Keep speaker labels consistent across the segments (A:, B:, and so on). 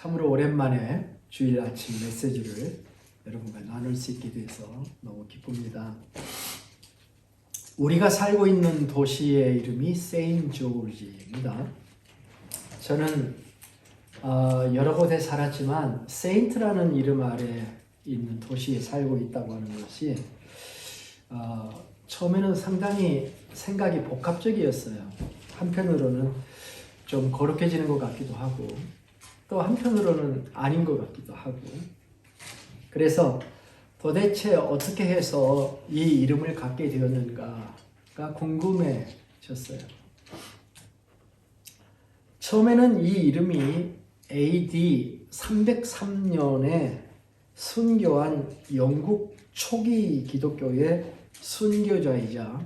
A: 참으로 오랜만에 주일 아침 메시지를 여러분과 나눌 수 있게 돼서 너무 기쁩니다. 우리가 살고 있는 도시의 이름이 세인트 조지입니다. 저는 여러 곳에 살았지만 세인트라는 이름 아래 있는 도시에 살고 있다고 하는 것이 처음에는 상당히 생각이 복합적이었어요. 한편으로는 좀 거룩해지는 것 같기도 하고 또 한편으로는 아닌 것 같기도 하고, 그래서 도대체 어떻게 해서 이 이름을 갖게 되었는가가 궁금해졌어요. 처음에는 이 이름이 AD 303년에 순교한 영국 초기 기독교의 순교자이자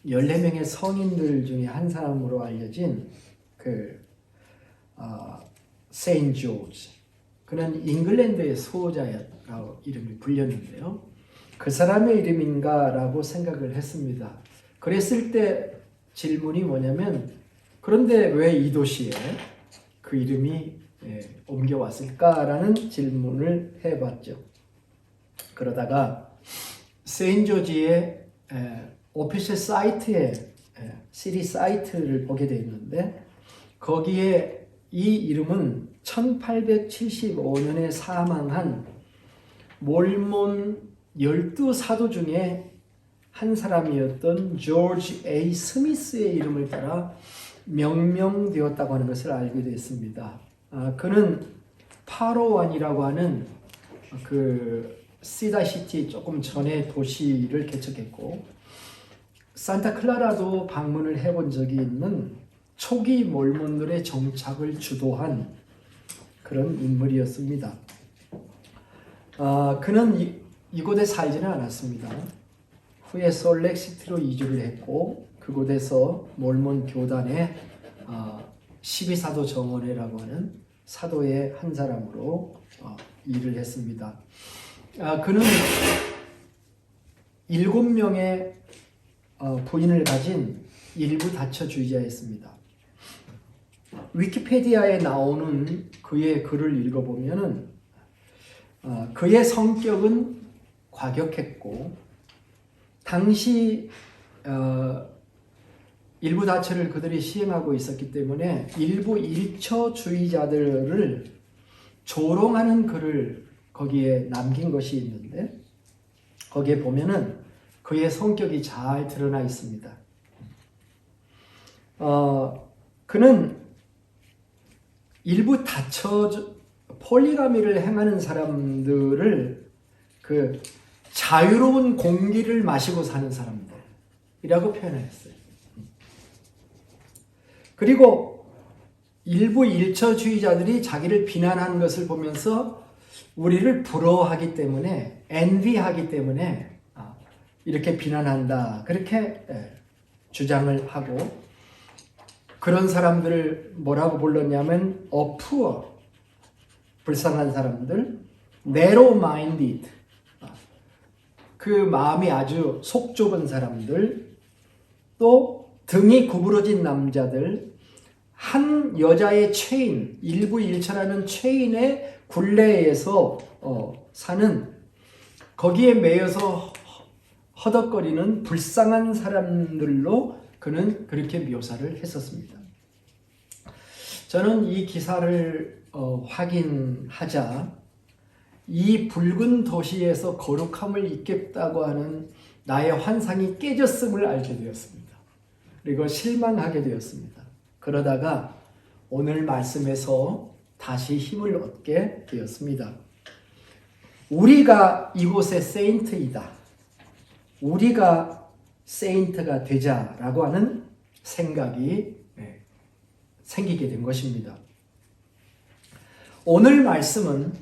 A: 14명의 성인들 중에 한 사람으로 알려진 세인트 조지, 그는 잉글랜드의 수호자라고 이름이 불렸는데요. 그 사람의 이름인가 라고 생각을 했습니다. 그랬을 때 질문이 뭐냐면, 그런데 왜 이 도시에 그 이름이 옮겨왔을까라는 질문을 해봤죠. 그러다가 세인트 조지의 오피셜 사이트에 시리 사이트를 보게 되었는데, 거기에 이 이름은 1875년에 사망한 몰몬 12사도 중에 한 사람이었던 조지 A. 스미스의 이름을 따라 명명되었다고 하는 것을 알게 됐습니다. 그는 파로완이라고 하는 시다시티 조금 전에 도시를 개척했고, 산타클라라도 방문을 해본 적이 있는 초기 몰몬들의 정착을 주도한 그런 인물이었습니다. 그는 이곳에 살지는 않았습니다. 후에 솔렉시티로 이주를 했고, 그곳에서 몰몬 교단의 12사도 정원회라고 하는 사도의 한 사람으로 일을 했습니다. 그는 7명의 부인을 가진 일부 다처주의자였습니다. 위키피디아에 나오는 그의 글을 읽어보면은 그의 성격은 과격했고, 당시 일부 다처를 그들이 시행하고 있었기 때문에 일부 일처주의자들을 조롱하는 글을 거기에 남긴 것이 있는데, 거기에 보면은 그의 성격이 잘 드러나 있습니다. 그는 일부 폴리가미를 행하는 사람들을 자유로운 공기를 마시고 사는 사람들이라고 표현했어요. 그리고 일부 일처주의자들이 자기를 비난하는 것을 보면서 우리를 부러워하기 때문에, envy하기 때문에 이렇게 비난한다, 그렇게 주장을 하고, 그런 사람들을 뭐라고 불렀냐면 poor, 불쌍한 사람들, narrow-minded, 그 마음이 아주 속 좁은 사람들, 또 등이 구부러진 남자들, 한 여자의 체인, 일부 일처라는 체인의 굴레에서 사는, 거기에 매여서 허덕거리는 불쌍한 사람들로 그는 그렇게 묘사를 했었습니다. 저는 이 기사를 확인하자 이 붉은 도시에서 거룩함을 입겠다고 하는 나의 환상이 깨졌음을 알게 되었습니다. 그리고 실망하게 되었습니다. 그러다가 오늘 말씀에서 다시 힘을 얻게 되었습니다. 우리가 이곳의 세인트이다, 우리가 세인트가 되자라고 하는 생각이 생기게 된 것입니다. 오늘 말씀은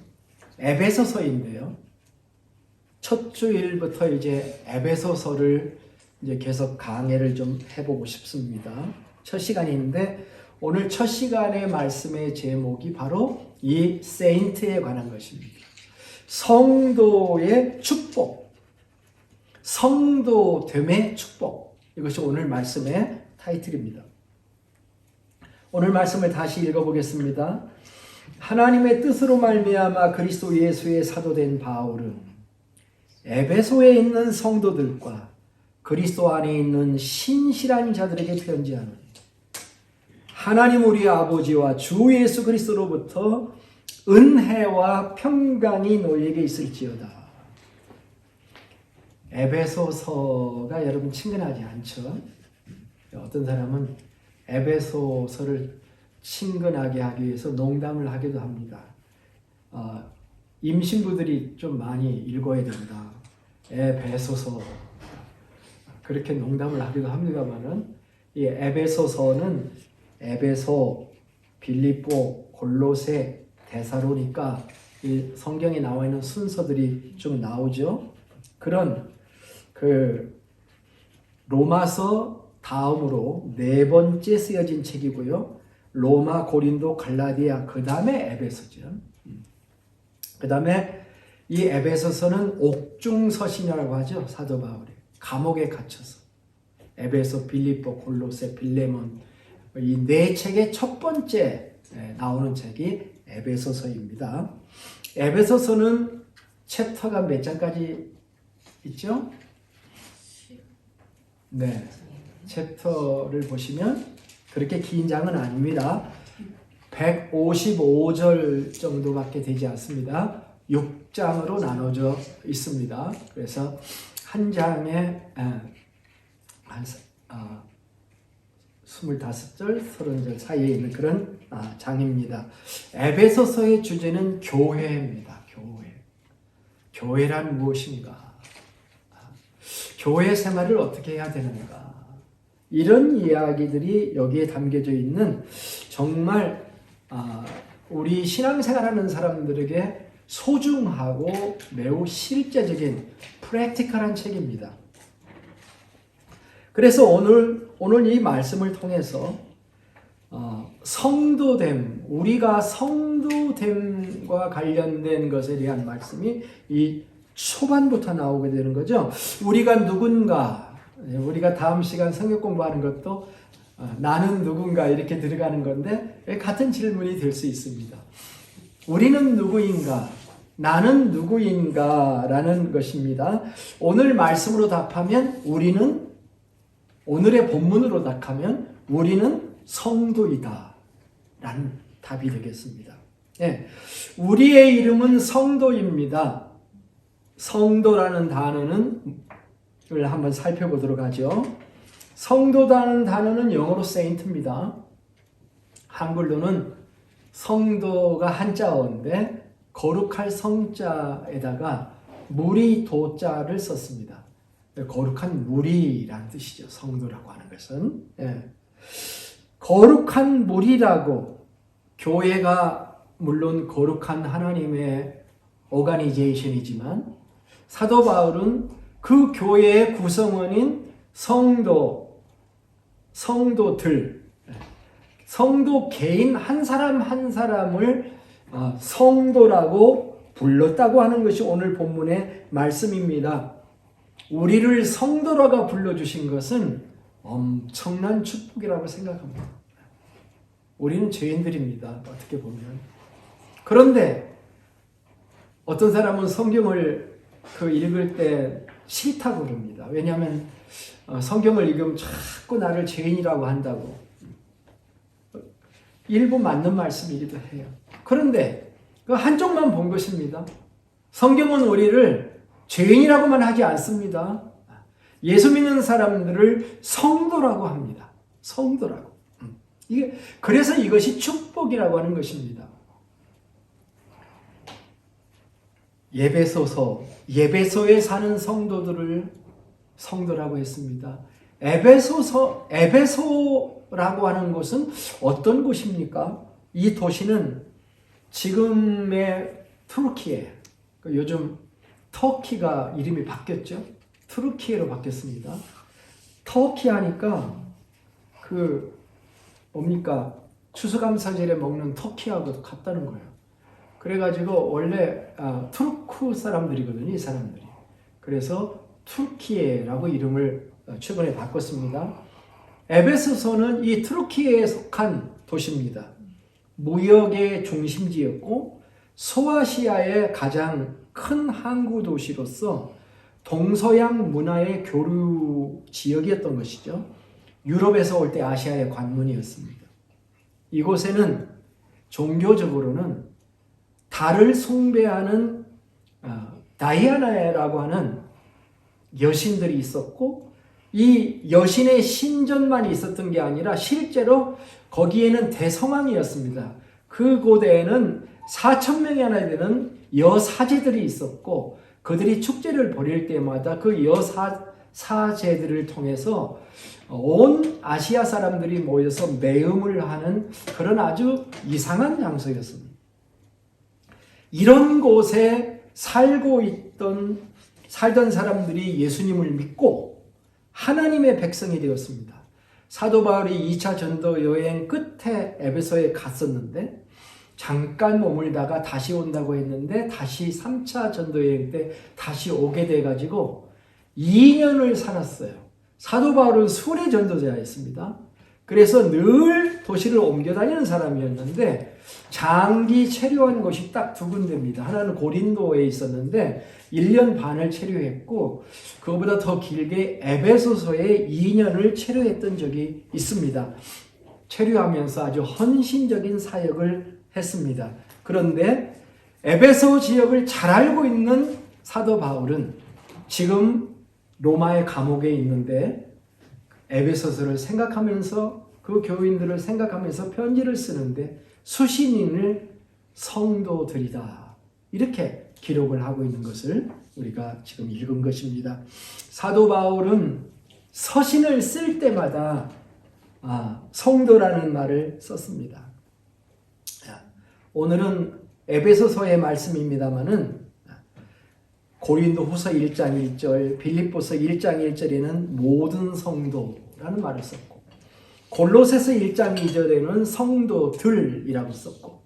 A: 에베소서인데요. 첫 주일부터 이제 에베소서를 이제 계속 강해를 좀 해보고 싶습니다. 첫 시간인데, 오늘 첫 시간의 말씀의 제목이 바로 이 세인트에 관한 것입니다. 성도의 축복, 성도됨의 축복, 이것이 오늘 말씀의 타이틀입니다. 오늘 말씀을 다시 읽어보겠습니다. 하나님의 뜻으로 말미암아 그리스도 예수의 사도된 바울은 에베소에 있는 성도들과 그리스도 안에 있는 신실한 자들에게 편지하는 하나님 우리 아버지와 주 예수 그리스도로부터 은혜와 평강이 너희에게 있을지어다. 에베소서가 여러분 친근하지 않죠? 어떤 사람은 에베소서를 친근하게 하기 위해서 농담을 하기도 합니다. 임신부들이 좀 많이 읽어야 된다. 에베소서. 그렇게 농담을 하기도 합니다만은 이 에베소서는 에베소, 빌립보, 골로새, 데살로니가 이 성경에 나와 있는 순서들이 좀 나오죠. 그런 로마서 다음으로 네 번째 쓰여진 책이고요. 로마, 고린도, 갈라디아, 그 다음에 에베소죠. 그 다음에 이 에베소서는 옥중서신이라고 하죠. 사도 바울이 감옥에 갇혀서 에베소, 빌립보, 골로새, 빌레몬 이 네 책의 첫 번째 나오는 책이 에베소서입니다. 에베소서는 챕터가 몇 장까지 있죠? 네, 챕터를 보시면 그렇게 긴 장은 아닙니다. 155절 정도밖에 되지 않습니다. 6장으로 나눠져 있습니다. 그래서 한 장에 한 25절, 30절 사이에 있는 그런 장입니다. 에베소서의 주제는 교회입니다. 교회란 무엇인가? 교회 생활을 어떻게 해야 되는가? 이런 이야기들이 여기에 담겨져 있는 정말 우리 신앙생활하는 사람들에게 소중하고 매우 실제적인 프랙티컬한 책입니다. 그래서 오늘 이 말씀을 통해서 성도됨, 우리가 성도됨과 관련된 것에 대한 말씀이 이 초반부터 나오게 되는 거죠. 우리가 누군가, 우리가 다음 시간 성경 공부하는 것도 나는 누군가 이렇게 들어가는 건데 같은 질문이 될 수 있습니다. 우리는 누구인가? 나는 누구인가? 라는 것입니다. 오늘 말씀으로 답하면 오늘의 본문으로 답하면 우리는 성도이다 라는 답이 되겠습니다. 네, 우리의 이름은 성도입니다. 성도라는 단어는 한번 살펴보도록 하죠. 성도라는 단어는 영어로 saint입니다. 한글로는 성도가 한자어인데 거룩할 성자에다가 무리 도자를 썼습니다. 거룩한 무리라는 뜻이죠. 성도라고 하는 것은. 예. 거룩한 무리라고 교회가 물론 거룩한 하나님의 오가니제이션이지만 사도 바울은 그 교회의 구성원인 성도들, 성도 개인 한 사람 한 사람을 성도라고 불렀다고 하는 것이 오늘 본문의 말씀입니다. 우리를 성도라고 불러주신 것은 엄청난 축복이라고 생각합니다. 우리는 죄인들입니다. 어떻게 보면. 그런데 어떤 사람은 성경을 읽을 때 싫다고 그럽니다. 왜냐하면 성경을 읽으면 자꾸 나를 죄인이라고 한다고. 일부 맞는 말씀이기도 해요. 그런데 그 한쪽만 본 것입니다. 성경은 우리를 죄인이라고만 하지 않습니다. 예수 믿는 사람들을 성도라고 합니다. 성도라고. 그래서 이것이 축복이라고 하는 것입니다. 예배소에 사는 성도들을 성도라고 했습니다. 에베소라고 하는 곳은 어떤 곳입니까? 이 도시는 지금의 투르키에, 요즘 터키가 이름이 바뀌었죠? 투르키예로 바뀌었습니다. 터키 하니까 추수감사절에 먹는 터키하고 같다는 거예요. 그래가지고 원래 투르크 사람들이거든요, 이 사람들이. 그래서 투르키예라고 이름을 최근에 바꿨습니다. 에베소서는 이 투르키에 속한 도시입니다. 무역의 중심지였고 소아시아의 가장 큰 항구 도시로서 동서양 문화의 교류 지역이었던 것이죠. 유럽에서 올 때 아시아의 관문이었습니다. 이곳에는 종교적으로는 달을 숭배하는 다이아나라고 하는 여신들이 있었고, 이 여신의 신전만 있었던 게 아니라 실제로 거기에는 대성왕이었습니다. 그 고대에는 4,000명이 하나 되는 여사제들이 있었고, 그들이 축제를 벌일 때마다 그 여사제들을 통해서 온 아시아 사람들이 모여서 매음을 하는 그런 아주 이상한 장소였습니다. 이런 곳에 살던 사람들이 예수님을 믿고 하나님의 백성이 되었습니다. 사도 바울이 2차 전도 여행 끝에 에베소에 갔었는데 잠깐 머물다가 다시 온다고 했는데 다시 3차 전도 여행 때 다시 오게 돼가지고 2년을 살았어요. 사도 바울은 순회 전도자였습니다. 그래서 늘 도시를 옮겨 다니는 사람이었는데 장기 체류한 곳이 딱 두 군데입니다. 하나는 고린도에 있었는데 1년 반을 체류했고, 그거보다 더 길게 에베소서에 2년을 체류했던 적이 있습니다. 체류하면서 아주 헌신적인 사역을 했습니다. 그런데 에베소 지역을 잘 알고 있는 사도 바울은 지금 로마의 감옥에 있는데 에베소서를 생각하면서 그 교인들을 생각하면서 편지를 쓰는데 수신인을 성도들이다, 이렇게 기록을 하고 있는 것을 우리가 지금 읽은 것입니다. 사도 바울은 서신을 쓸 때마다 성도라는 말을 썼습니다. 오늘은 에베소서의 말씀입니다마는 고린도 후서 1장 1절, 빌립보서 1장 1절에는 모든 성도라는 말을 썼고, 골로새서 1장 2절에는 성도들이라고 썼고,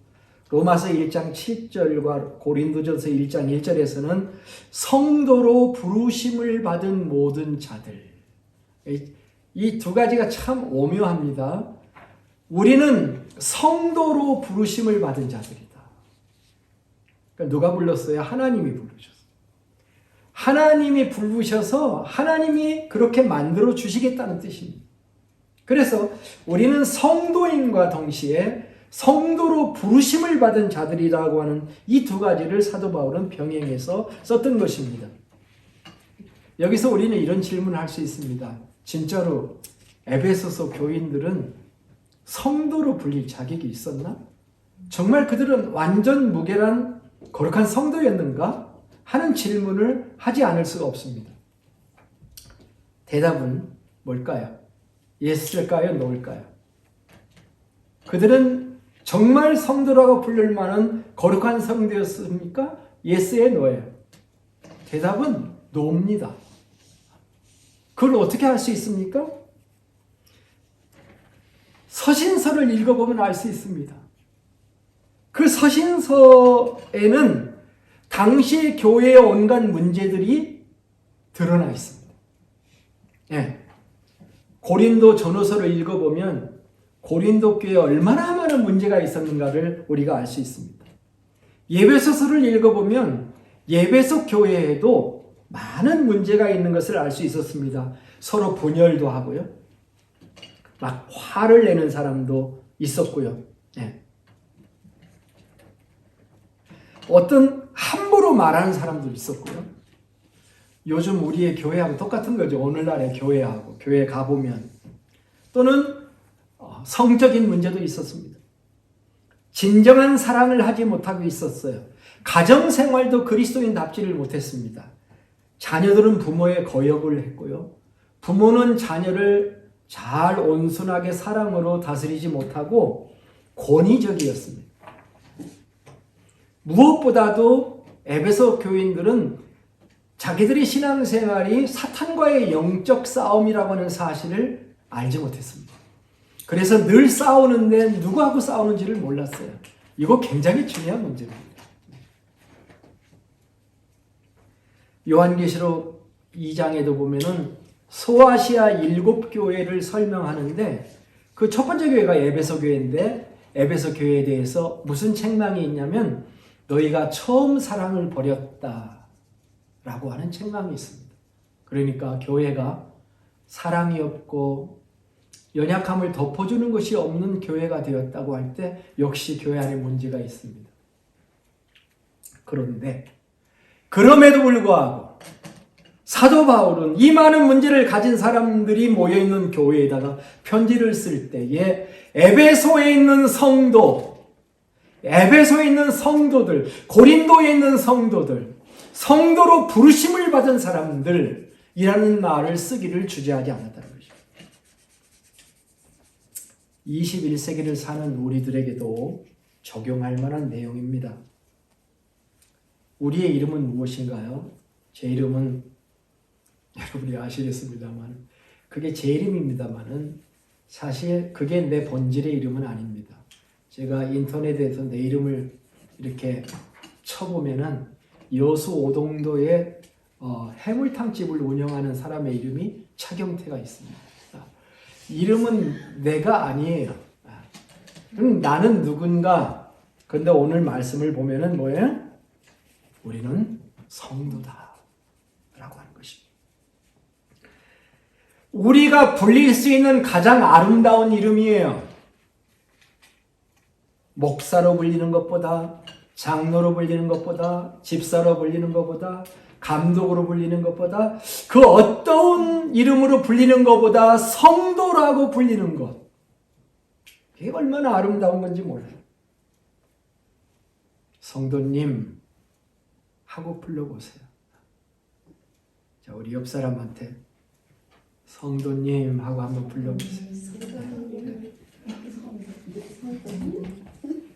A: 로마서 1장 7절과 고린도전서 1장 1절에서는 성도로 부르심을 받은 모든 자들. 이 두 가지가 참 오묘합니다. 우리는 성도로 부르심을 받은 자들이다. 그러니까 누가 불렀어요? 하나님이 부르셨어요. 하나님이 부르셔서 하나님이 그렇게 만들어 주시겠다는 뜻입니다. 그래서 우리는 성도인과 동시에 성도로 부르심을 받은 자들이라고 하는 이 두 가지를 사도 바울은 병행해서 썼던 것입니다. 여기서 우리는 이런 질문을 할 수 있습니다. 진짜로 에베소서 교인들은 성도로 불릴 자격이 있었나? 정말 그들은 완전 무결한 거룩한 성도였는가? 하는 질문을 하지 않을 수가 없습니다. 대답은 뭘까요? 예스일까요? 노일까요? 그들은 정말 성도라고 부를 만한 거룩한 성도였습니까? 예스에 노예요. 대답은 노입니다. 그걸 어떻게 할 수 있습니까? 서신서를 읽어보면 알 수 있습니다. 그 서신서에는 당시 교회의 온갖 문제들이 드러나 있습니다. 예. 고린도 전후서를 읽어보면 고린도 교회에 얼마나 많은 문제가 있었는가를 우리가 알 수 있습니다. 예배소서를 읽어보면 예배소 교회에도 많은 문제가 있는 것을 알 수 있었습니다. 서로 분열도 하고요. 막 화를 내는 사람도 있었고요. 예. 어떤 함부로 말하는 사람도 있었고요. 요즘 우리의 교회하고 똑같은 거죠. 오늘날의 교회하고 교회 가보면. 또는 성적인 문제도 있었습니다. 진정한 사랑을 하지 못하고 있었어요. 가정생활도 그리스도인답지를 못했습니다. 자녀들은 부모의 거역을 했고요. 부모는 자녀를 잘 온순하게 사랑으로 다스리지 못하고 권위적이었습니다. 무엇보다도 에베소 교인들은 자기들의 신앙생활이 사탄과의 영적 싸움이라고 하는 사실을 알지 못했습니다. 그래서 늘 싸우는데 누구하고 싸우는지를 몰랐어요. 이거 굉장히 중요한 문제입니다. 요한계시록 2장에도 보면은 소아시아 7교회를 설명하는데 그 첫 번째 교회가 에베소 교회인데 에베소 교회에 대해서 무슨 책망이 있냐면 너희가 처음 사랑을 버렸다라고 하는 책망이 있습니다. 그러니까 교회가 사랑이 없고 연약함을 덮어주는 것이 없는 교회가 되었다고 할 때 역시 교회 안에 문제가 있습니다. 그런데 그럼에도 불구하고 사도 바울은 이 많은 문제를 가진 사람들이 모여있는 교회에다가 편지를 쓸 때에 에베소에 있는 성도, 에베소에 있는 성도들, 고린도에 있는 성도들, 성도로 부르심을 받은 사람들이라는 말을 쓰기를 주저하지 않았다는 것입니다. 21세기를 사는 우리들에게도 적용할 만한 내용입니다. 우리의 이름은 무엇인가요? 제 이름은 여러분이 아시겠습니다만 그게 제 이름입니다만은 사실 그게 내 본질의 이름은 아닙니다. 제가 인터넷에서 내 이름을 이렇게 쳐보면은 여수 오동도에 해물탕집을 운영하는 사람의 이름이 차경태가 있습니다. 이름은 내가 아니에요. 그럼 나는 누군가? 근데 오늘 말씀을 보면은 뭐예요? 우리는 성도다 라고 하는 것입니다. 우리가 불릴 수 있는 가장 아름다운 이름이에요. 목사로 불리는 것보다, 장로로 불리는 것보다, 집사로 불리는 것보다, 감독으로 불리는 것보다, 그 어떤 이름으로 불리는 것보다 성도라고 불리는 것, 이게 얼마나 아름다운 건지 몰라요. 성도님 하고 불러보세요. 자, 우리 옆 사람한테 성도님 하고 한번 불러보세요.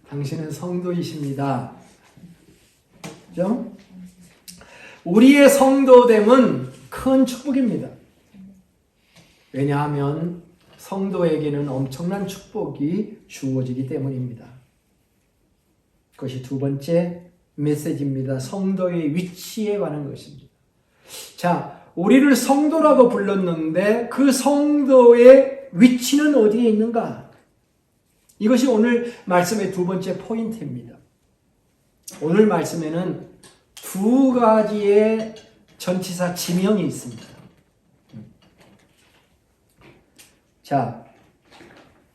A: 당신은 성도이십니다. 그죠? 우리의 성도됨은 큰 축복입니다. 왜냐하면 성도에게는 엄청난 축복이 주어지기 때문입니다. 그것이 두 번째 메시지입니다. 성도의 위치에 관한 것입니다. 자, 우리를 성도라고 불렀는데 그 성도의 위치는 어디에 있는가? 이것이 오늘 말씀의 두 번째 포인트입니다. 오늘 말씀에는 두 가지의 전치사 지명이 있습니다. 자,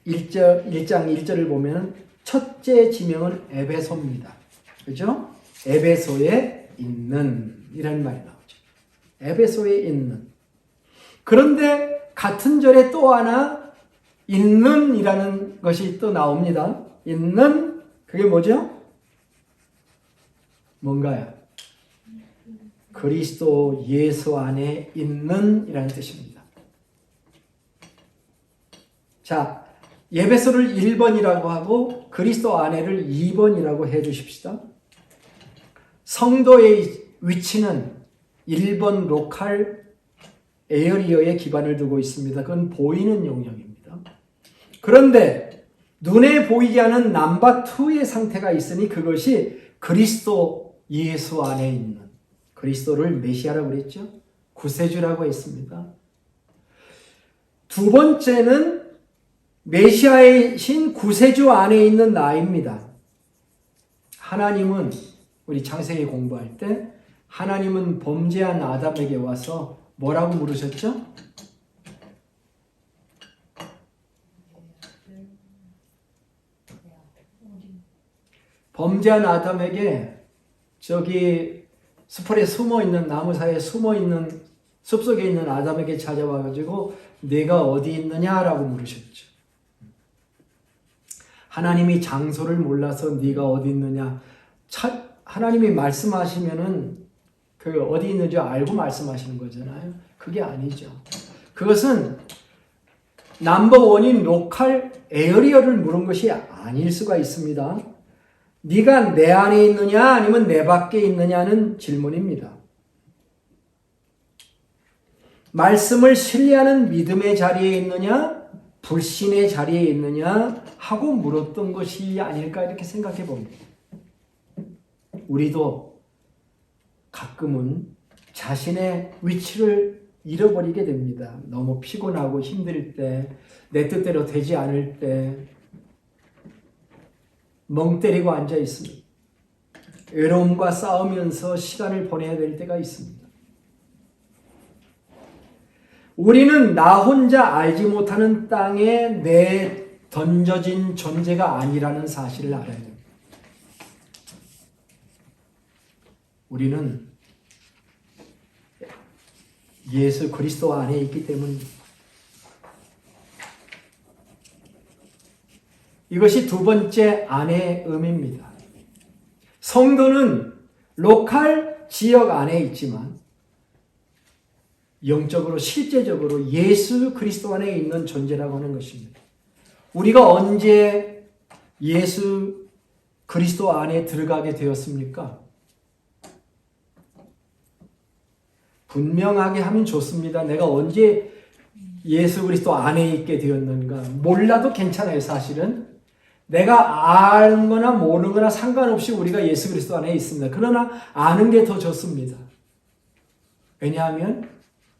A: 1장 1절을 보면 첫째 지명은 에베소입니다. 그죠? 에베소에 있는 이라는 말이 나오죠. 에베소에 있는. 그런데 같은 절에 또 하나 있는 이라는 것이 또 나옵니다. 있는, 그게 뭐죠? 뭔가요? 그리스도 예수 안에 있는 이라는 뜻입니다. 자, 에베소를 1번이라고 하고 그리스도 안에를 2번이라고 해 주십시다. 성도의 위치는 1번 로컬 에어리어에 기반을 두고 있습니다. 그건 보이는 영역입니다. 그런데 눈에 보이지 않은 넘버 2의 상태가 있으니 그것이 그리스도 예수 안에 있는, 그리스도를 메시아라고 그랬죠. 구세주라고 했습니다. 두 번째는 메시아이신 구세주 안에 있는 나입니다. 하나님은 우리 창세기 공부할 때 하나님은 범죄한 아담에게 와서 뭐라고 물으셨죠? 범죄한 아담에게 저기 수풀에 숨어있는 나무 사이에 숨어있는 숲속에 있는 아담에게 찾아와가지고 네가 어디 있느냐라고 물으셨죠. 하나님이 장소를 몰라서 네가 어디 있느냐, 하나님이 말씀하시면은 그 어디 있는지 알고 말씀하시는 거잖아요. 그게 아니죠. 그것은 넘버 원인 로컬 에어리어를 물은 것이 아닐 수가 있습니다. 네가 내 안에 있느냐 아니면 내 밖에 있느냐는 질문입니다. 말씀을 신뢰하는 믿음의 자리에 있느냐 불신의 자리에 있느냐 하고 물었던 것이 아닐까 이렇게 생각해 봅니다. 우리도 가끔은 자신의 위치를 잃어버리게 됩니다. 너무 피곤하고 힘들 때, 내 뜻대로 되지 않을 때, 멍 때리고 앉아 있습니다. 외로움과 싸우면서 시간을 보내야 될 때가 있습니다. 우리는 나 혼자 알지 못하는 땅에 내 던져진 존재가 아니라는 사실을 알아야 됩니다. 우리는 예수 그리스도 안에 있기 때문입니다. 이것이 두 번째 안의 의미입니다. 성도는 로컬 지역 안에 있지만 영적으로 실제적으로 예수 그리스도 안에 있는 존재라고 하는 것입니다. 우리가 언제 예수 그리스도 안에 들어가게 되었습니까? 분명하게 하면 좋습니다. 내가 언제 예수 그리스도 안에 있게 되었는가? 몰라도 괜찮아요, 사실은. 내가 아는 거나 모르는 거나 상관없이 우리가 예수 그리스도 안에 있습니다. 그러나 아는 게 더 좋습니다. 왜냐하면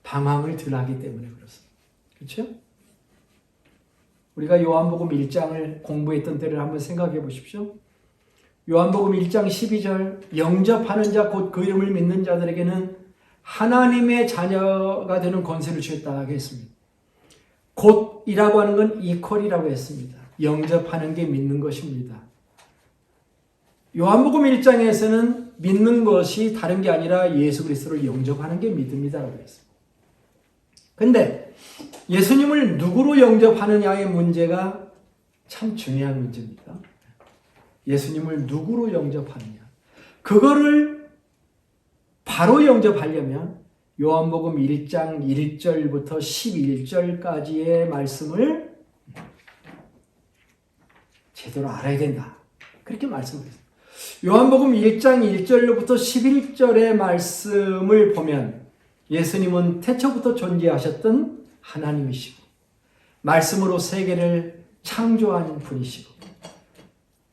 A: 방황을 덜 하기 때문에 그렇습니다. 그렇죠? 우리가 요한복음 1장을 공부했던 때를 한번 생각해 보십시오. 요한복음 1장 12절 영접하는 자 곧 그 이름을 믿는 자들에게는 하나님의 자녀가 되는 권세를 주었다 하겠습니다. 곧이라고 하는 건 이퀄이라고 했습니다. 영접하는 게 믿는 것입니다. 요한복음 1장에서는 믿는 것이 다른 게 아니라 예수 그리스도를 영접하는 게 믿음이다라고 했습니다. 근데 예수님을 누구로 영접하느냐의 문제가 참 중요한 문제입니다. 예수님을 누구로 영접하느냐. 그거를 바로 영접하려면 요한복음 1장 1절부터 11절까지의 말씀을 제대로 알아야 된다. 그렇게 말씀을 했습니다. 요한복음 1장 1절부터 11절의 말씀을 보면 예수님은 태초부터 존재하셨던 하나님이시고 말씀으로 세계를 창조한 분이시고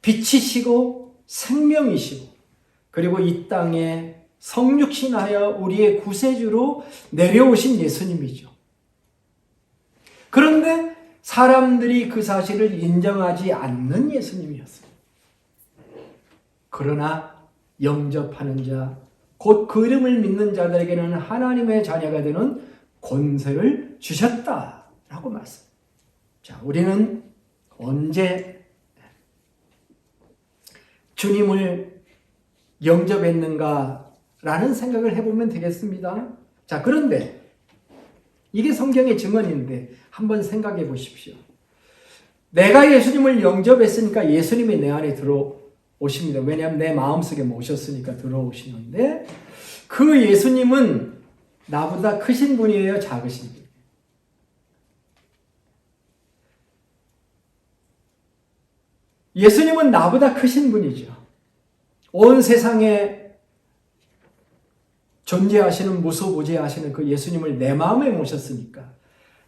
A: 빛이시고 생명이시고 그리고 이 땅에 성육신하여 우리의 구세주로 내려오신 예수님이죠. 그런데 사람들이 그 사실을 인정하지 않는 예수님이었습니다. 그러나 영접하는 자, 곧 그 이름을 믿는 자들에게는 하나님의 자녀가 되는 권세를 주셨다라고 말씀합니다. 자, 우리는 언제 주님을 영접했는가라는 생각을 해보면 되겠습니다. 자, 그런데 이게 성경의 증언인데 한번 생각해 보십시오. 내가 예수님을 영접했으니까 예수님이 내 안에 들어오십니다. 왜냐하면 내 마음속에 모셨으니까 들어오시는데 그 예수님은 나보다 크신 분이에요? 작으신 분이에요? 예수님은 나보다 크신 분이죠. 온 세상에 존재하시는 무소부재하시는 그 예수님을 내 마음에 모셨으니까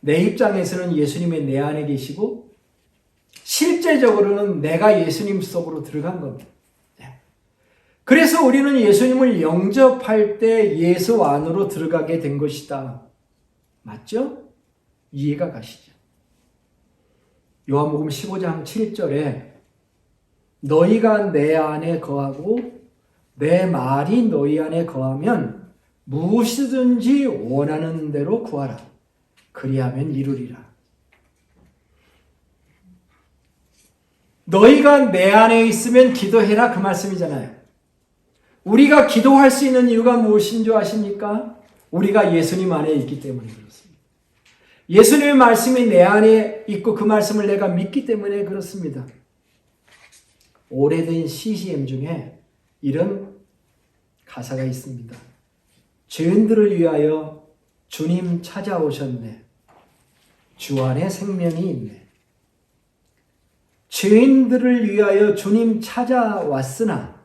A: 내 입장에서는 예수님이 내 안에 계시고 실제적으로는 내가 예수님 속으로 들어간 겁니다. 그래서 우리는 예수님을 영접할 때 예수 안으로 들어가게 된 것이다. 맞죠? 이해가 가시죠? 요한복음 15장 7절에 너희가 내 안에 거하고 내 말이 너희 안에 거하면 무엇이든지 원하는 대로 구하라. 그리하면 이루리라. 너희가 내 안에 있으면 기도해라 그 말씀이잖아요. 우리가 기도할 수 있는 이유가 무엇인 줄 아십니까? 우리가 예수님 안에 있기 때문에 그렇습니다. 예수님의 말씀이 내 안에 있고 그 말씀을 내가 믿기 때문에 그렇습니다. 오래된 CCM 중에 이런 가사가 있습니다. 죄인들을 위하여 주님 찾아오셨네. 주 안에 생명이 있네. 죄인들을 위하여 주님 찾아왔으나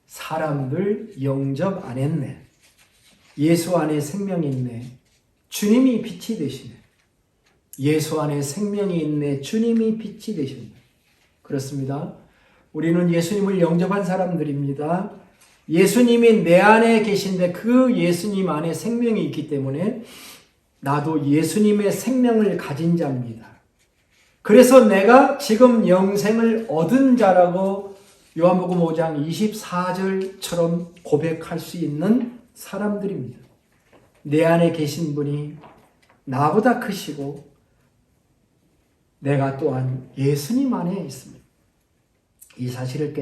A: 사람들 영접 안 했네. 예수 안에 생명이 있네. 주님이 빛이 되시네. 예수 안에 생명이 있네. 주님이 빛이 되시네. 그렇습니다. 우리는 예수님을 영접한 사람들입니다. 예수님이 내 안에 계신데 그 예수님 안에 생명이 있기 때문에 나도 예수님의 생명을 가진 자입니다. 그래서 내가 지금 영생을 얻은 자라고 요한복음 5장 24절처럼 고백할 수 있는 사람들입니다. 내 안에 계신 분이 나보다 크시고 내가 또한 예수님 안에 있습니다. 이 사실을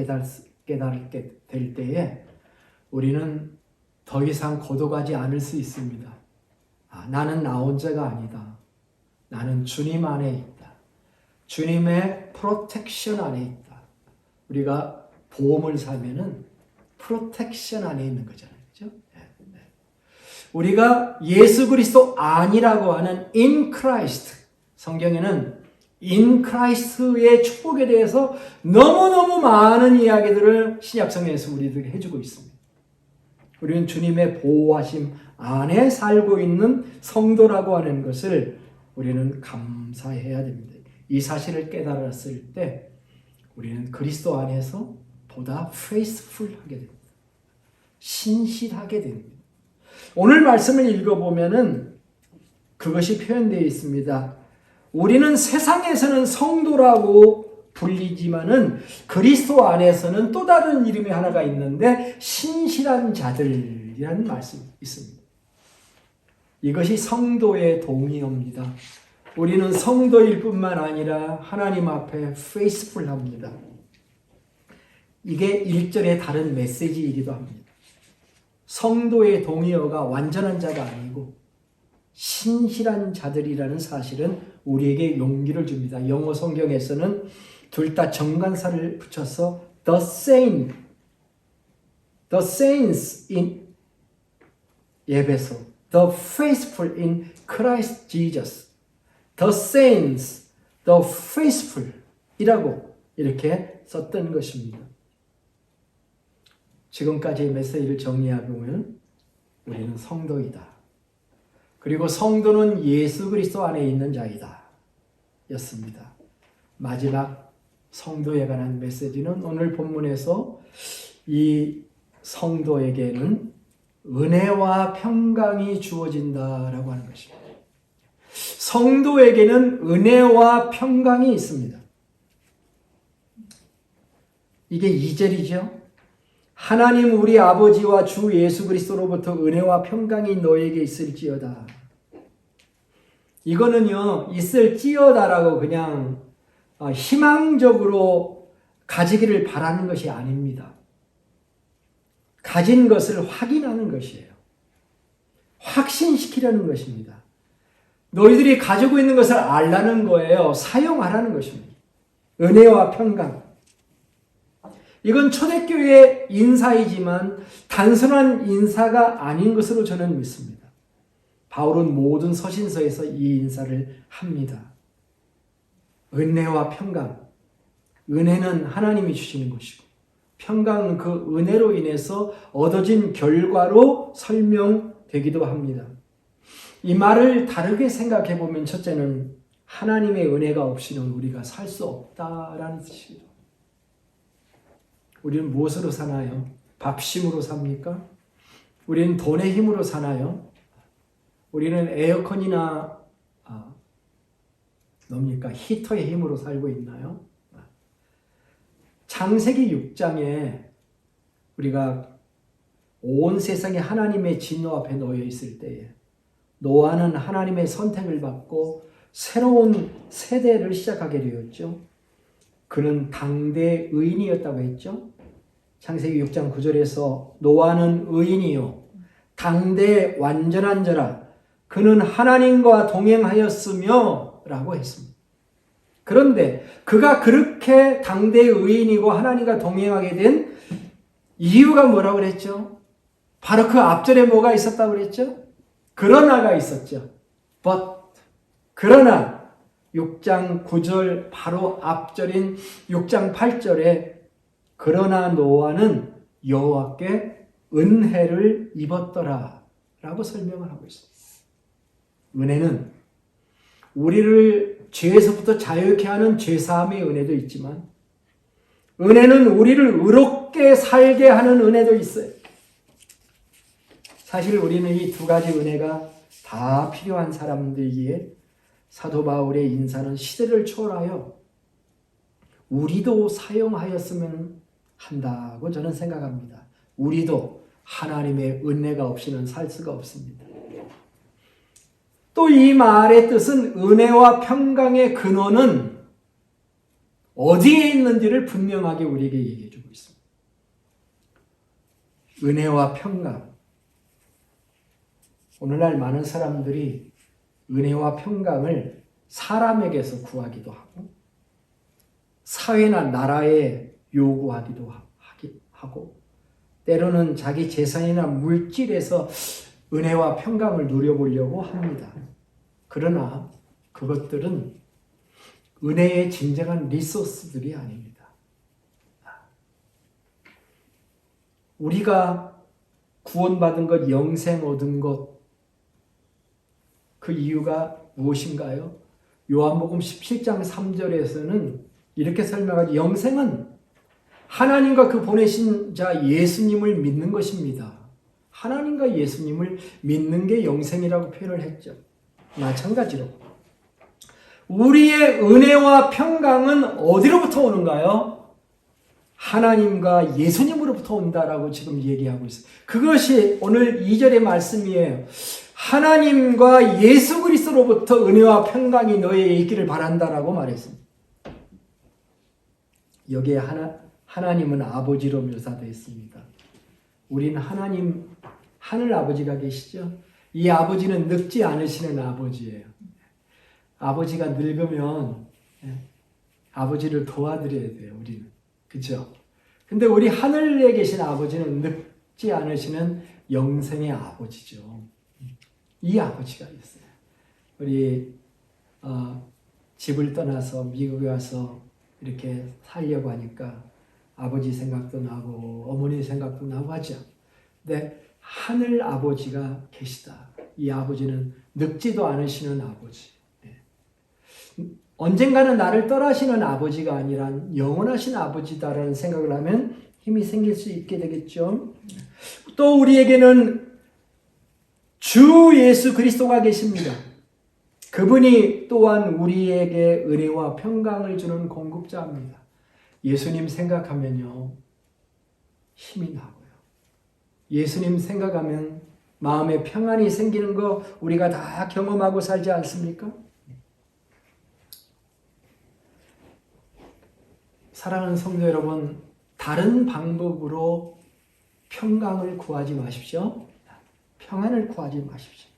A: 깨닫게 될 때에 우리는 더 이상 고독하지 않을 수 있습니다. 나는 나 혼자가 아니다. 나는 주님 안에 있다. 주님의 프로텍션 안에 있다. 우리가 보험을 사면은 프로텍션 안에 있는 거잖아요. 그죠? 네. 우리가 예수 그리스도 아니라고 하는 in Christ, 성경에는 in Christ의 축복에 대해서 너무너무 많은 이야기들을 신약성경에서 우리들에게 해주고 있습니다. 우리는 주님의 보호하심 안에 살고 있는 성도라고 하는 것을 우리는 감사해야 됩니다. 이 사실을 깨달았을 때 우리는 그리스도 안에서 보다 faithful하게 됩니다. 신실하게 됩니다. 오늘 말씀을 읽어보면은 그것이 표현되어 있습니다. 우리는 세상에서는 성도라고 불리지만은 그리스도 안에서는 또 다른 이름이 하나가 있는데 신실한 자들이라는 말씀이 있습니다. 이것이 성도의 동의어입니다. 우리는 성도일 뿐만 아니라 하나님 앞에 faithful합니다. 이게 1절의 다른 메시지이기도 합니다. 성도의 동의어가 완전한 자가 아니고 신실한 자들이라는 사실은 우리에게 용기를 줍니다. 영어 성경에서는 둘 다 정관사를 붙여서 the saints in 에베소, the faithful in Christ Jesus, the saints, the faithful 이라고 이렇게 썼던 것입니다. 지금까지의 메시지를 정리해보면 우리는 성도이다. 그리고 성도는 예수 그리스도 안에 있는 자이다. 였습니다. 마지막 성도에 관한 메시지는 오늘 본문에서 이 성도에게는 은혜와 평강이 주어진다라고 하는 것입니다. 성도에게는 은혜와 평강이 있습니다. 이게 2절이죠. 하나님 우리 아버지와 주 예수 그리스도로부터 은혜와 평강이 너에게 있을지어다. 이거는요, 있을지어다라고 그냥 희망적으로 가지기를 바라는 것이 아닙니다. 가진 것을 확인하는 것이에요. 확신시키려는 것입니다. 너희들이 가지고 있는 것을 알라는 거예요. 사용하라는 것입니다. 은혜와 평강. 이건 초대교회의 인사이지만 단순한 인사가 아닌 것으로 저는 믿습니다. 바울은 모든 서신서에서 이 인사를 합니다. 은혜와 평강. 은혜는 하나님이 주시는 것이고 평강은 그 은혜로 인해서 얻어진 결과로 설명되기도 합니다. 이 말을 다르게 생각해 보면 첫째는 하나님의 은혜가 없이는 우리가 살 수 없다라는 뜻이죠. 우리는 무엇으로 사나요? 밥심으로 삽니까? 우리는 돈의 힘으로 사나요? 우리는 에어컨이나 뭡니까? 히터의 힘으로 살고 있나요? 창세기 6장에 우리가 온 세상에 하나님의 진노 앞에 놓여 있을 때에 노아는 하나님의 선택을 받고 새로운 세대를 시작하게 되었죠. 그는 당대 의인이었다고 했죠. 창세기 6장 9절에서 노아는 의인이요 당대 완전한 자라 그는 하나님과 동행하였으며 라고 했습니다. 그런데 그가 그렇게 당대의 의인이고 하나님과 동행하게 된 이유가 뭐라고 그랬죠? 바로 그 앞절에 뭐가 있었다고 그랬죠? 그러나가 있었죠. 그러나 6장 9절 바로 앞절인 6장 8절에 그러나 노아는 여호와께 은혜를 입었더라 라고 설명을 하고 있습니다. 은혜는 우리를 죄에서부터 자유케 하는 죄사함의 은혜도 있지만 은혜는 우리를 의롭게 살게 하는 은혜도 있어요. 사실 우리는 이 두 가지 은혜가 다 필요한 사람들이기에 사도 바울의 인사는 시대를 초월하여 우리도 사용하였으면 한다고 저는 생각합니다. 우리도 하나님의 은혜가 없이는 살 수가 없습니다. 또 이 말의 뜻은 은혜와 평강의 근원은 어디에 있는지를 분명하게 우리에게 얘기해 주고 있습니다. 은혜와 평강. 오늘날 많은 사람들이 은혜와 평강을 사람에게서 구하기도 하고 사회나 나라에 요구하기도 하고 때로는 자기 재산이나 물질에서 은혜와 평강을 누려보려고 합니다. 그러나 그것들은 은혜의 진정한 리소스들이 아닙니다. 우리가 구원받은 것, 영생 얻은 것, 그 이유가 무엇인가요? 요한복음 17장 3절에서는 이렇게 설명하죠. 영생은 하나님과 그 보내신 자 예수님을 믿는 것입니다. 하나님과 예수님을 믿는 게 영생이라고 표현을 했죠. 마찬가지로 우리의 은혜와 평강은 어디로부터 오는가요? 하나님과 예수님으로부터 온다라고 지금 얘기하고 있어요. 그것이 오늘 2절의 말씀이에요. 하나님과 예수 그리스도로부터 은혜와 평강이 너에게 있기를 바란다라고 말했습니다. 여기에 하나님은 아버지로 묘사되어 있습니다. 우리는 하나님, 하늘 아버지가 계시죠? 이 아버지는 늙지 않으시는 아버지예요. 아버지가 늙으면 아버지를 도와드려야 돼요, 우리는. 그렇죠? 근데 우리 하늘에 계신 아버지는 늙지 않으시는 영생의 아버지죠. 이 아버지가 있어요. 우리 집을 떠나서 미국에 와서 이렇게 살려고 하니까 아버지 생각도 나고 어머니 생각도 나고 하죠. 근데 하늘 아버지가 계시다. 이 아버지는 늙지도 않으시는 아버지. 언젠가는 나를 떠나시는 아버지가 아니라 영원하신 아버지다라는 생각을 하면 힘이 생길 수 있게 되겠죠. 또 우리에게는 주 예수 그리스도가 계십니다. 그분이 또한 우리에게 은혜와 평강을 주는 공급자입니다. 예수님 생각하면요, 힘이 나고요. 예수님 생각하면 마음에 평안이 생기는 거 우리가 다 경험하고 살지 않습니까? 사랑하는 성도 여러분, 다른 방법으로 평강을 구하지 마십시오. 평안을 구하지 마십시오.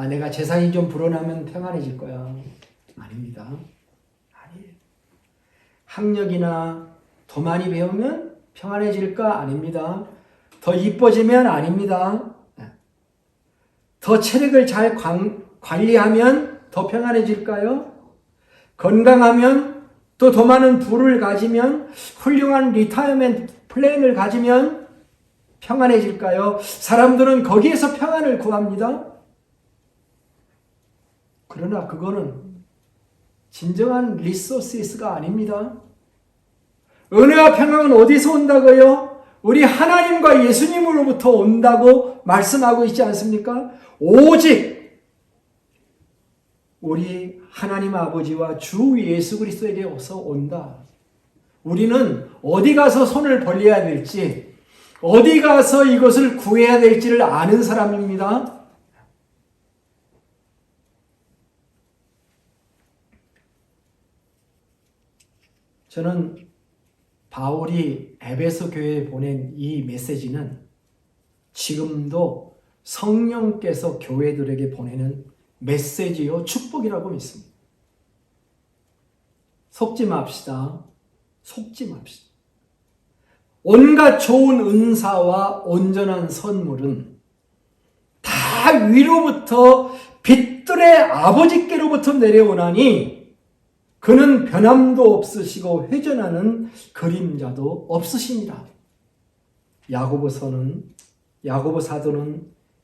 A: 내가 재산이 좀 불어나면 평안해질 거야. 아닙니다. 아니에요. 학력이나 더 많이 배우면 평안해질까? 아닙니다. 더 이뻐지면 아닙니다. 더 체력을 잘 관리하면 더 평안해질까요? 건강하면 또 더 많은 부를 가지면 훌륭한 리타이어먼트 플랜을 가지면 평안해질까요? 사람들은 거기에서 평안을 구합니다. 그러나 그거는 진정한 리소스가 아닙니다. 은혜와 평강은 어디서 온다고요? 우리 하나님과 예수님으로부터 온다고 말씀하고 있지 않습니까? 오직 우리 하나님 아버지와 주 예수 그리스도에게서 온다. 우리는 어디 가서 손을 벌려야 될지, 어디 가서 이것을 구해야 될지를 아는 사람입니다. 저는 바울이 에베소 교회에 보낸 이 메시지는 지금도 성령께서 교회들에게 보내는 메시지요 축복이라고 믿습니다. 속지 맙시다. 속지 맙시다. 온갖 좋은 은사와 온전한 선물은 다 위로부터 빛들의 아버지께로부터 내려오나니 그는 변함도 없으시고 회전하는 그림자도 없으십니다. 야고보 사도는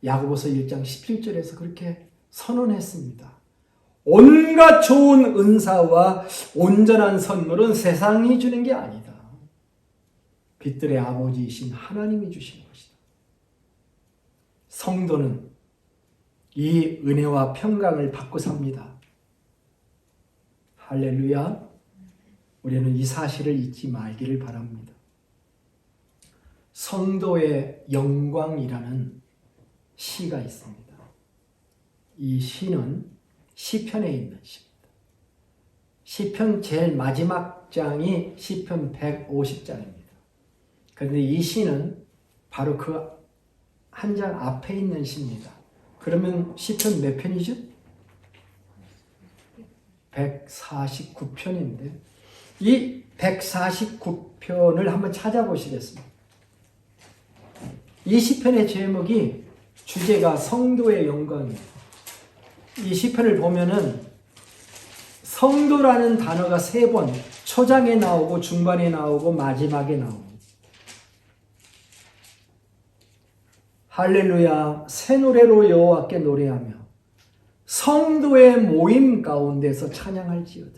A: 야고보서 1장 17절에서 그렇게 선언했습니다. 온갖 좋은 은사와 온전한 선물은 세상이 주는 게 아니다. 빛들의 아버지이신 하나님이 주시는 것이다. 성도는 이 은혜와 평강을 받고 삽니다. 할렐루야. 우리는 이 사실을 잊지 말기를 바랍니다. 성도의 영광이라는 시가 있습니다. 이 시는 시편에 있는 시입니다. 시편 제일 마지막 장이 시편 150장입니다. 그런데 이 시는 바로 그 한 장 앞에 있는 시입니다. 그러면 시편 몇 편이죠? 149편인데 이 149편을 한번 찾아보시겠습니다. 이 시편의 제목이 주제가 성도의 영광이에요. 이 시편을 보면은 성도라는 단어가 3번 초장에 나오고 중반에 나오고 마지막에 나옵니다. 할렐루야, 새 노래로 여호와께 노래하며 성도의 모임 가운데서 찬양할지어다.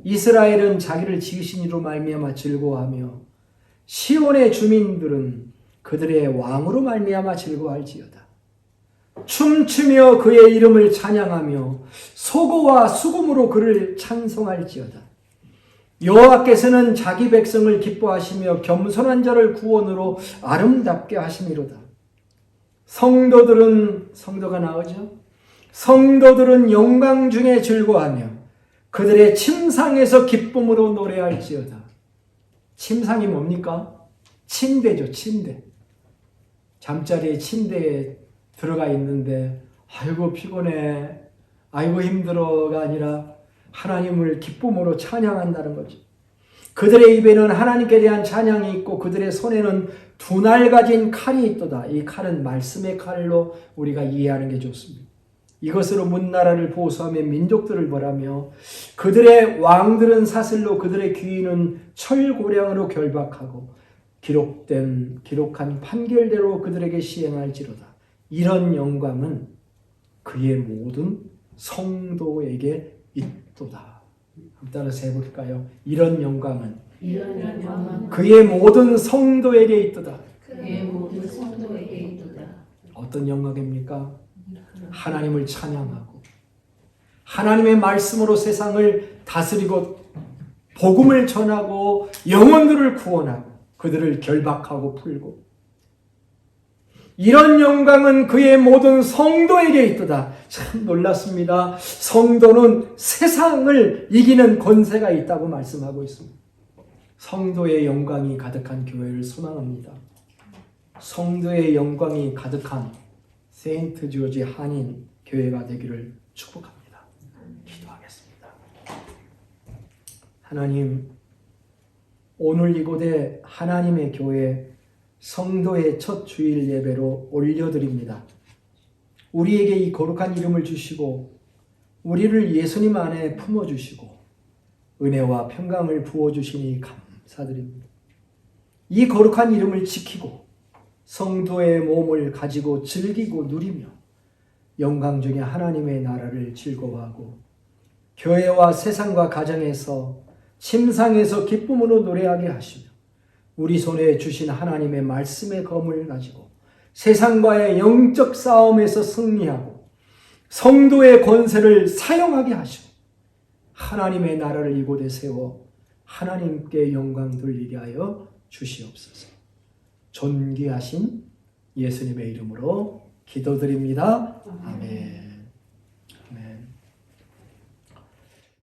A: 이스라엘은 자기를 지으신 이로 말미암아 즐거워하며 시온의 주민들은 그들의 왕으로 말미암아 즐거워할지어다. 춤추며 그의 이름을 찬양하며 소고와 수금으로 그를 찬송할지어다. 여호와께서는 자기 백성을 기뻐하시며 겸손한 자를 구원으로 아름답게 하심이로다. 성도가 나오죠? 성도들은 영광 중에 즐거워하며 그들의 침상에서 기쁨으로 노래할지어다. 침상이 뭡니까? 침대죠, 침대. 잠자리에 침대에 들어가 있는데 아이고 피곤해, 아이고 힘들어가 아니라 하나님을 기쁨으로 찬양한다는 거죠. 그들의 입에는 하나님께 대한 찬양이 있고 그들의 손에는 2날 가진 칼이 있도다. 이 칼은 말씀의 칼로 우리가 이해하는 게 좋습니다. 이것으로 문나라를 보수하며 민족들을 벌하며 그들의 왕들은 사슬로 그들의 귀인은 철고량으로 결박하고 기록한 판결대로 그들에게 시행할지로다. 이런 영광은 그의 모든 성도에게 있도다. 따라서 해볼까요? 이런 영광은 그의 모든 성도에게 있도다. 어떤 영광입니까? 하나님을 찬양하고 하나님의 말씀으로 세상을 다스리고 복음을 전하고 영혼들을 구원하고 그들을 결박하고 풀고 이런 영광은 그의 모든 성도에게 있도다. 참 놀랐습니다. 성도는 세상을 이기는 권세가 있다고 말씀하고 있습니다. 성도의 영광이 가득한 교회를 소망합니다. 성도의 영광이 가득한 세인트 조지 한인 교회가 되기를 축복합니다. 기도하겠습니다. 하나님, 오늘 이곳에 하나님의 교회 성도의 첫 주일 예배로 올려드립니다. 우리에게 이 거룩한 이름을 주시고 우리를 예수님 안에 품어주시고 은혜와 평강을 부어주시니 감사드립니다. 이 거룩한 이름을 지키고 성도의 몸을 가지고 즐기고 누리며 영광 중에 하나님의 나라를 즐거워하고 교회와 세상과 가정에서 침상에서 기쁨으로 노래하게 하시며 우리 손에 주신 하나님의 말씀의 검을 가지고 세상과의 영적 싸움에서 승리하고 성도의 권세를 사용하게 하시고 하나님의 나라를 이곳에 세워 하나님께 영광 돌리게 하여 주시옵소서. 존귀하신 예수님의 이름으로 기도드립니다. 아멘. 아멘.